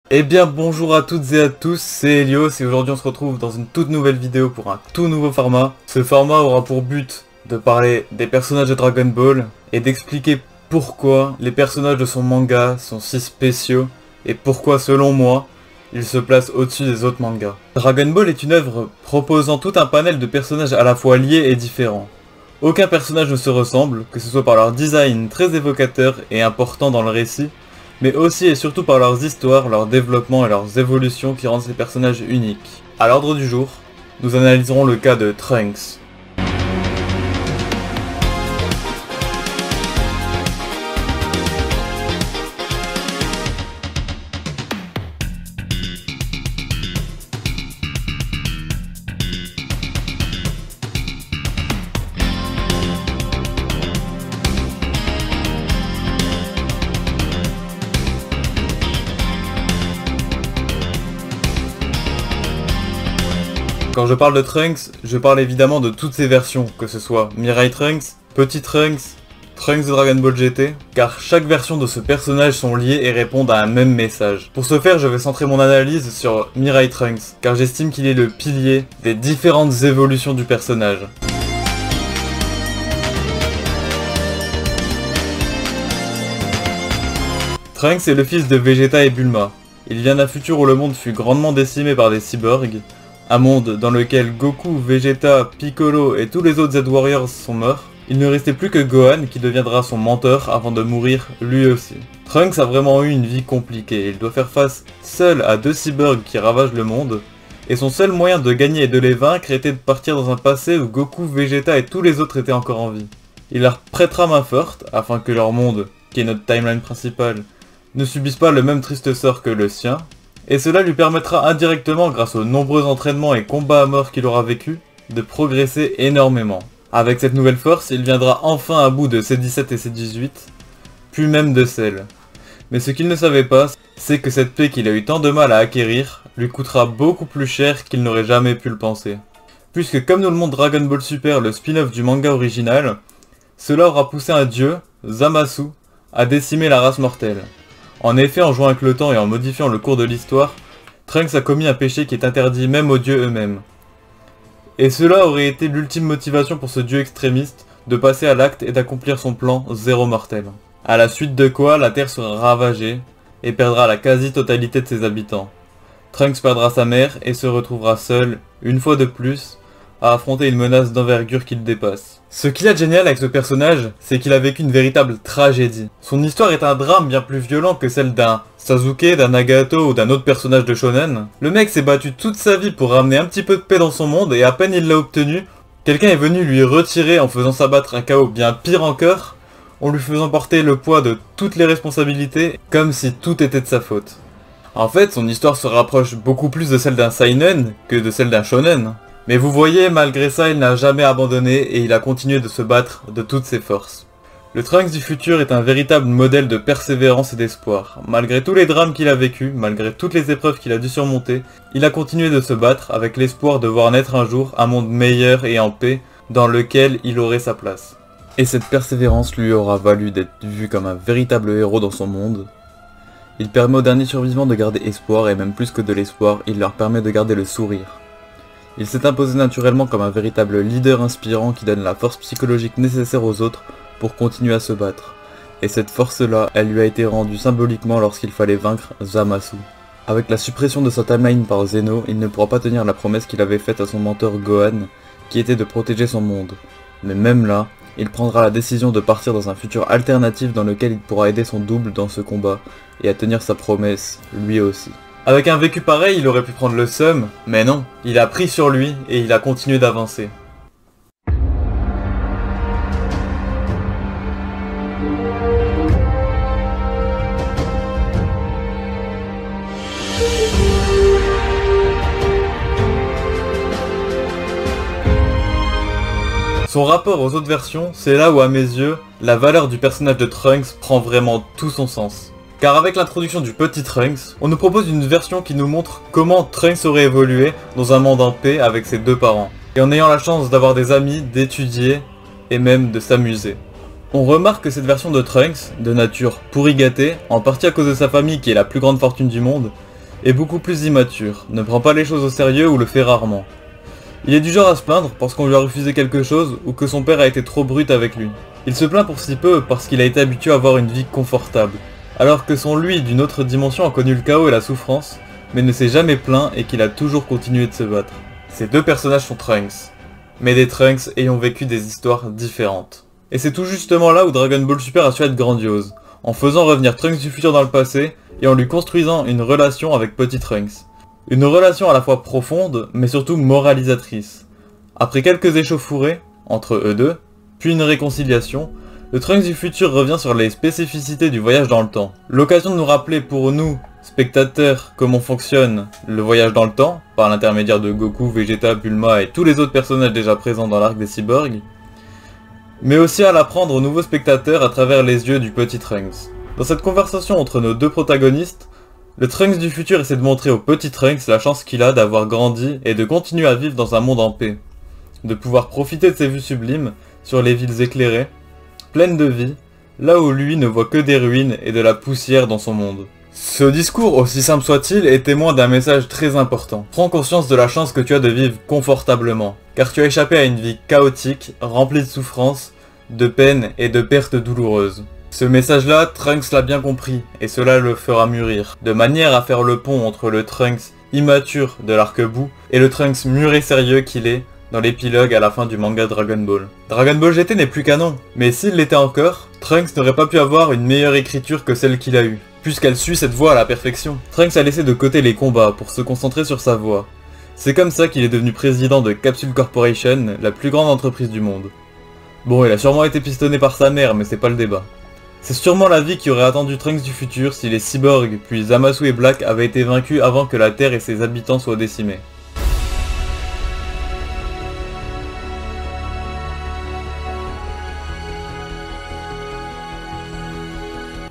Eh bien bonjour à toutes et à tous, c'est Helios et aujourd'hui on se retrouve dans une toute nouvelle vidéo pour un tout nouveau format. Ce format aura pour but de parler des personnages de Dragon Ball et d'expliquer pourquoi les personnages de son manga sont si spéciaux et pourquoi selon moi ils se placent au-dessus des autres mangas. Dragon Ball est une œuvre proposant tout un panel de personnages à la fois liés et différents. Aucun personnage ne se ressemble, que ce soit par leur design très évocateur et important dans le récit, mais aussi et surtout par leurs histoires, leur développement et leurs évolutions qui rendent ces personnages uniques. À l'ordre du jour, nous analyserons le cas de Trunks. Quand je parle de Trunks, je parle évidemment de toutes ces versions, que ce soit Mirai Trunks, Petit Trunks, Trunks de Dragon Ball GT, car chaque version de ce personnage sont liées et répondent à un même message. Pour ce faire, je vais centrer mon analyse sur Mirai Trunks, car j'estime qu'il est le pilier des différentes évolutions du personnage. Trunks est le fils de Vegeta et Bulma. Il vient d'un futur où le monde fut grandement décimé par des cyborgs, un monde dans lequel Goku, Vegeta, Piccolo et tous les autres Z-Warriors sont morts. Il ne restait plus que Gohan qui deviendra son mentor avant de mourir lui aussi. Trunks a vraiment eu une vie compliquée, il doit faire face seul à deux cyborgs qui ravagent le monde, et son seul moyen de gagner et de les vaincre était de partir dans un passé où Goku, Vegeta et tous les autres étaient encore en vie. Il leur prêtera main forte afin que leur monde, qui est notre timeline principale, ne subisse pas le même triste sort que le sien, et cela lui permettra indirectement, grâce aux nombreux entraînements et combats à mort qu'il aura vécu, de progresser énormément. Avec cette nouvelle force, il viendra enfin à bout de C17 et C18, puis même de Cell. Mais ce qu'il ne savait pas, c'est que cette paix qu'il a eu tant de mal à acquérir, lui coûtera beaucoup plus cher qu'il n'aurait jamais pu le penser. Puisque comme nous le montre Dragon Ball Super, le spin-off du manga original, cela aura poussé un dieu, Zamasu, à décimer la race mortelle. En effet, en jouant avec le temps et en modifiant le cours de l'histoire, Trunks a commis un péché qui est interdit même aux dieux eux-mêmes. Et cela aurait été l'ultime motivation pour ce dieu extrémiste de passer à l'acte et d'accomplir son plan Zéro Mortel. À la suite de quoi, la Terre sera ravagée et perdra la quasi-totalité de ses habitants. Trunks perdra sa mère et se retrouvera seul, une fois de plus, à affronter une menace d'envergure qui le dépasse. Ce qu'il y a de génial avec ce personnage, c'est qu'il a vécu une véritable tragédie. Son histoire est un drame bien plus violent que celle d'un Sasuke, d'un Nagato ou d'un autre personnage de shonen. Le mec s'est battu toute sa vie pour ramener un petit peu de paix dans son monde et à peine il l'a obtenu, quelqu'un est venu lui retirer en faisant s'abattre un chaos bien pire encore, en lui faisant porter le poids de toutes les responsabilités, comme si tout était de sa faute. En fait, son histoire se rapproche beaucoup plus de celle d'un seinen que de celle d'un shonen. Mais vous voyez, malgré ça, il n'a jamais abandonné et il a continué de se battre de toutes ses forces. Le Trunks du futur est un véritable modèle de persévérance et d'espoir. Malgré tous les drames qu'il a vécus, malgré toutes les épreuves qu'il a dû surmonter, il a continué de se battre avec l'espoir de voir naître un jour un monde meilleur et en paix dans lequel il aurait sa place. Et cette persévérance lui aura valu d'être vu comme un véritable héros dans son monde. Il permet aux derniers survivants de garder espoir et même plus que de l'espoir, il leur permet de garder le sourire. Il s'est imposé naturellement comme un véritable leader inspirant qui donne la force psychologique nécessaire aux autres pour continuer à se battre. Et cette force-là, elle lui a été rendue symboliquement lorsqu'il fallait vaincre Zamasu. Avec la suppression de sa timeline par Zeno, il ne pourra pas tenir la promesse qu'il avait faite à son mentor Gohan, qui était de protéger son monde. Mais même là, il prendra la décision de partir dans un futur alternatif dans lequel il pourra aider son double dans ce combat, et à tenir sa promesse, lui aussi. Avec un vécu pareil, il aurait pu prendre le seum, mais non, il a pris sur lui et il a continué d'avancer. Son rapport aux autres versions, c'est là où à mes yeux, la valeur du personnage de Trunks prend vraiment tout son sens. Car avec l'introduction du petit Trunks, on nous propose une version qui nous montre comment Trunks aurait évolué dans un monde en paix avec ses deux parents. Et en ayant la chance d'avoir des amis, d'étudier et même de s'amuser. On remarque que cette version de Trunks, de nature pourri gâtée, en partie à cause de sa famille qui est la plus grande fortune du monde, est beaucoup plus immature, ne prend pas les choses au sérieux ou le fait rarement. Il est du genre à se plaindre parce qu'on lui a refusé quelque chose ou que son père a été trop brut avec lui. Il se plaint pour si peu parce qu'il a été habitué à avoir une vie confortable, alors que son lui d'une autre dimension a connu le chaos et la souffrance, mais ne s'est jamais plaint et qu'il a toujours continué de se battre. Ces deux personnages sont Trunks, mais des Trunks ayant vécu des histoires différentes. Et c'est tout justement là où Dragon Ball Super a su être grandiose, en faisant revenir Trunks du futur dans le passé et en lui construisant une relation avec Petit Trunks. Une relation à la fois profonde, mais surtout moralisatrice. Après quelques échauffourées, entre eux deux, puis une réconciliation, le Trunks du futur revient sur les spécificités du voyage dans le temps. L'occasion de nous rappeler pour nous, spectateurs, comment fonctionne le voyage dans le temps, par l'intermédiaire de Goku, Vegeta, Bulma et tous les autres personnages déjà présents dans l'arc des cyborgs, mais aussi à l'apprendre aux nouveaux spectateurs à travers les yeux du petit Trunks. Dans cette conversation entre nos deux protagonistes, le Trunks du futur essaie de montrer au petit Trunks la chance qu'il a d'avoir grandi et de continuer à vivre dans un monde en paix, de pouvoir profiter de ses vues sublimes sur les villes éclairées, pleines de vie, là où lui ne voit que des ruines et de la poussière dans son monde. Ce discours, aussi simple soit-il, est témoin d'un message très important. Prends conscience de la chance que tu as de vivre confortablement, car tu as échappé à une vie chaotique, remplie de souffrances, de peines et de pertes douloureuses. Ce message-là, Trunks l'a bien compris, et cela le fera mûrir, de manière à faire le pont entre le Trunks immature de l'arc-bout et le Trunks mûr et sérieux qu'il est dans l'épilogue à la fin du manga Dragon Ball. Dragon Ball GT n'est plus canon, mais s'il l'était encore, Trunks n'aurait pas pu avoir une meilleure écriture que celle qu'il a eue, puisqu'elle suit cette voie à la perfection. Trunks a laissé de côté les combats pour se concentrer sur sa voix. C'est comme ça qu'il est devenu président de Capsule Corporation, la plus grande entreprise du monde. Bon, il a sûrement été pistonné par sa mère, mais c'est pas le débat. C'est sûrement la vie qui aurait attendu Trunks du futur si les cyborgs, puis Zamasu et Black avaient été vaincus avant que la Terre et ses habitants soient décimés.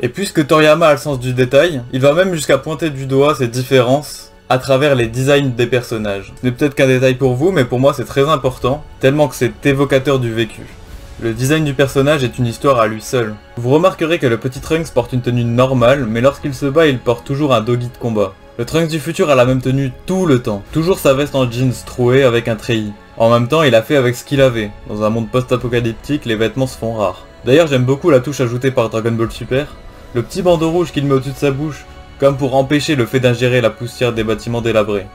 Et puisque Toriyama a le sens du détail, il va même jusqu'à pointer du doigt ces différences à travers les designs des personnages. Ce n'est peut-être qu'un détail pour vous, mais pour moi c'est très important, tellement que c'est évocateur du vécu. Le design du personnage est une histoire à lui seul. Vous remarquerez que le petit Trunks porte une tenue normale, mais lorsqu'il se bat, il porte toujours un dogi de combat. Le Trunks du futur a la même tenue tout le temps, toujours sa veste en jeans trouée avec un treillis. En même temps, il a fait avec ce qu'il avait. Dans un monde post-apocalyptique, les vêtements se font rares. D'ailleurs, j'aime beaucoup la touche ajoutée par Dragon Ball Super, le petit bandeau rouge qu'il met au-dessus de sa bouche, comme pour empêcher le fait d'ingérer la poussière des bâtiments délabrés.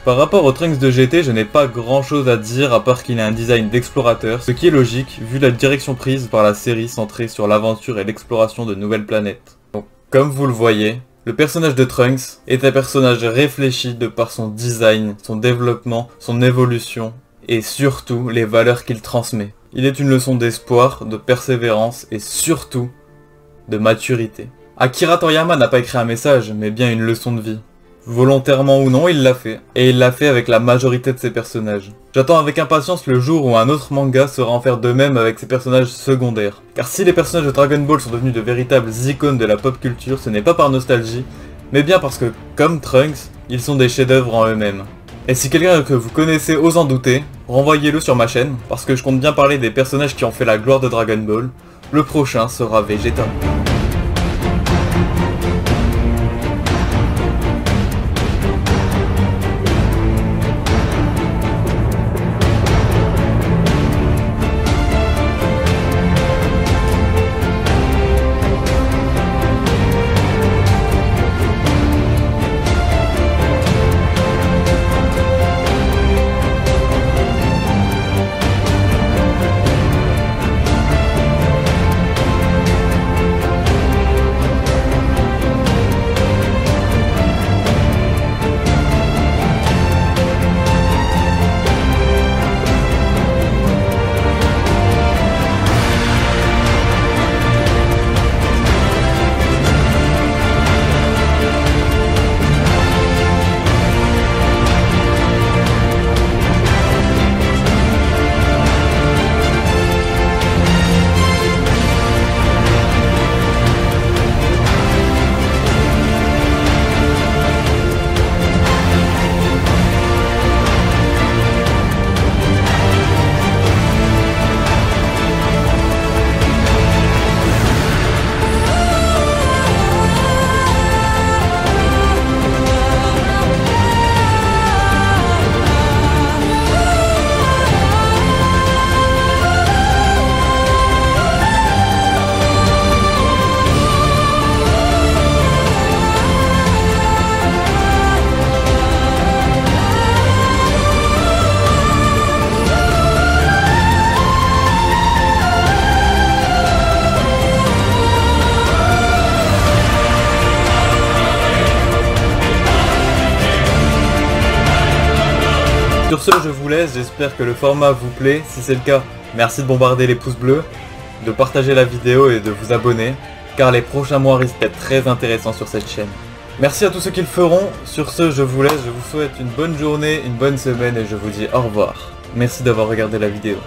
Par rapport au Trunks de GT, je n'ai pas grand chose à dire à part qu'il a un design d'explorateur, ce qui est logique vu la direction prise par la série centrée sur l'aventure et l'exploration de nouvelles planètes. Donc, comme vous le voyez, le personnage de Trunks est un personnage réfléchi de par son design, son développement, son évolution et surtout les valeurs qu'il transmet. Il est une leçon d'espoir, de persévérance et surtout de maturité. Akira Toriyama n'a pas écrit un message, mais bien une leçon de vie. Volontairement ou non, il l'a fait. Et il l'a fait avec la majorité de ses personnages. J'attends avec impatience le jour où un autre manga saura en faire de même avec ses personnages secondaires. Car si les personnages de Dragon Ball sont devenus de véritables icônes de la pop culture, ce n'est pas par nostalgie, mais bien parce que, comme Trunks, ils sont des chefs-d'œuvre en eux-mêmes. Et si quelqu'un que vous connaissez ose en douter, renvoyez-le sur ma chaîne, parce que je compte bien parler des personnages qui ont fait la gloire de Dragon Ball. Le prochain sera Vegeta. Sur ce, je vous laisse, j'espère que le format vous plaît. Si c'est le cas, merci de bombarder les pouces bleus, de partager la vidéo et de vous abonner, car les prochains mois risquent d'être très intéressants sur cette chaîne. Merci à tous ceux qui le feront. Sur ce, je vous laisse, je vous souhaite une bonne journée, une bonne semaine et je vous dis au revoir. Merci d'avoir regardé la vidéo.